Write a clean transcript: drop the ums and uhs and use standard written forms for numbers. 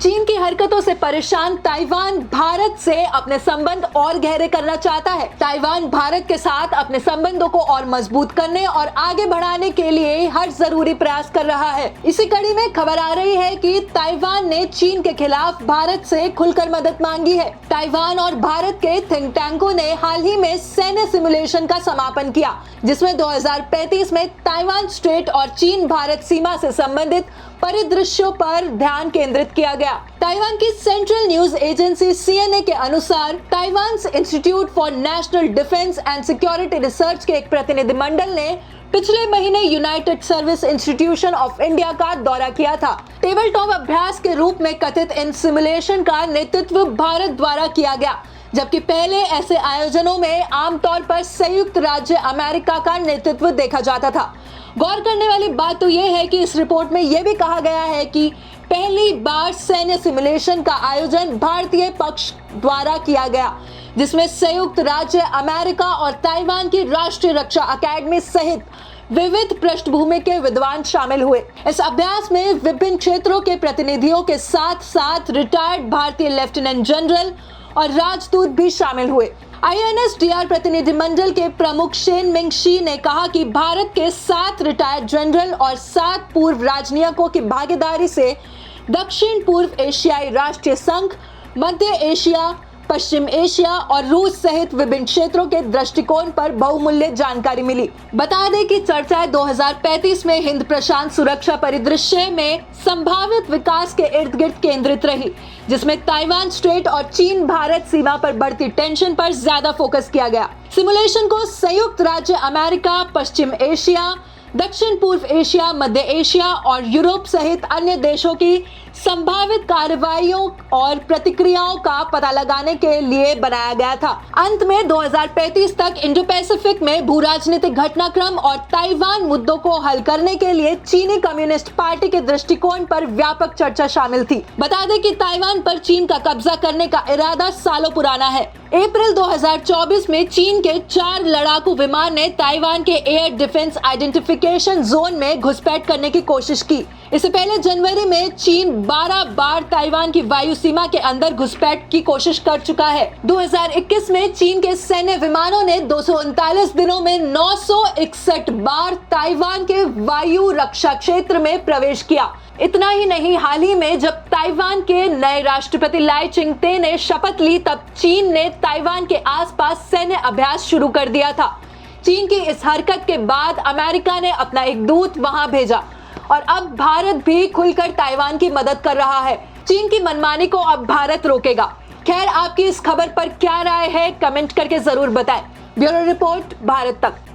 चीन की हरकतों से परेशान ताइवान भारत से अपने संबंध और गहरे करना चाहता है। ताइवान भारत के साथ अपने संबंधों को और मजबूत करने और आगे बढ़ाने के लिए हर जरूरी प्रयास कर रहा है। इसी कड़ी में खबर आ रही है कि ताइवान ने चीन के खिलाफ भारत से खुलकर मदद मांगी है। ताइवान और भारत के थिंक टैंकों ने हाल ही में सैन्य सिमुलेशन का समापन किया, जिसमें 2035 में ताइवान स्ट्रेट और चीन भारत सीमा से संबंधित परिदृश्यों पर ध्यान केंद्रित किया गया। ताइवान की सेंट्रल न्यूज एजेंसी सीएनए के अनुसार Taiwan institute for national defence and security research के एक प्रतिनिधिमंडल ने पिछले महीने United service institution of India का दौरा किया था। टेबल टॉप अभ्यास के रूप में कथित इन सिमुलेशन का नेतृत्व भारत द्वारा किया गया, जबकि पहले ऐसे आयोजनों में आमतौर पर संयुक्त राज्य अमेरिका का नेतृत्व देखा जाता था। गौर करने वाली बात तो यह है कि इस रिपोर्ट में यह भी कहा गया है कि पहली बार सैन्य सिमुलेशन का आयोजन भारतीय पक्ष द्वारा किया गया, जिसमें संयुक्त राज्य अमेरिका और ताइवान की राष्ट्रीय रक्षा अकादमी सहित विविध पृष्ठभूमि के विद्वान शामिल हुए। इस अभ्यास में विभिन्न क्षेत्रों के प्रतिनिधियों के साथ साथ रिटायर्ड भारतीय लेफ्टिनेंट जनरल और राजदूत भी शामिल हुए। INSDR प्रतिनिधिमंडल के प्रमुख शेन मिंग शी ने कहा कि भारत के 7 रिटायर्ड जनरल और 7 पूर्व राजनयिकों की भागीदारी से दक्षिण पूर्व एशियाई राष्ट्रीय संघ, मध्य एशिया, पश्चिम एशिया और रूस सहित विभिन्न क्षेत्रों के दृष्टिकोण पर बहुमूल्य जानकारी मिली। बता दें कि चर्चाएं 2035 में हिंद प्रशांत सुरक्षा परिदृश्य में संभावित विकास के इर्द गिर्द केंद्रित रही, जिसमें ताइवान स्ट्रेट और चीन भारत सीमा पर बढ़ती टेंशन पर ज्यादा फोकस किया गया। सिमुलेशन को संयुक्त राज्य अमेरिका, पश्चिम एशिया, दक्षिण पूर्व एशिया, मध्य एशिया और यूरोप सहित अन्य देशों की संभावित कार्रवाइयों और प्रतिक्रियाओं का पता लगाने के लिए बनाया गया था। अंत में 2035 तक इंडो पैसिफिक में भू राजनीतिक घटनाक्रम और ताइवान मुद्दों को हल करने के लिए चीनी कम्युनिस्ट पार्टी के दृष्टिकोण पर व्यापक चर्चा शामिल थी। बता दें कि ताइवान पर चीन का कब्जा करने का इरादा सालों पुराना है। अप्रैल 2024 में चीन के 4 लड़ाकू विमान ने ताइवान के एयर डिफेंस आइडेंटिफिकेशन जोन में घुसपैठ करने की कोशिश की। इससे पहले जनवरी में चीन 12 बार ताइवान की वायु सीमा के अंदर घुसपैठ की कोशिश कर चुका है। 2021 में चीन के सैन्य विमानों ने 239 दिनों में 961 बार ताइवान के वायु रक्षा क्षेत्र में प्रवेश किया। इतना ही नहीं, हाल ही में जब ताइवान के नए राष्ट्रपति लाई चिंगते ने शपथ ली, तब चीन ने ताइवान के आसपास सैन्य अभ्यास शुरू कर दिया था। चीन की इस हरकत के बाद अमेरिका ने अपना एक दूत वहां भेजा और अब भारत भी खुलकर ताइवान की मदद कर रहा है। चीन की मनमानी को अब भारत रोकेगा। खैर, आपकी इस खबर पर क्या राय है, कमेंट करके जरूर बताएं। ब्यूरो रिपोर्ट, भारत तक।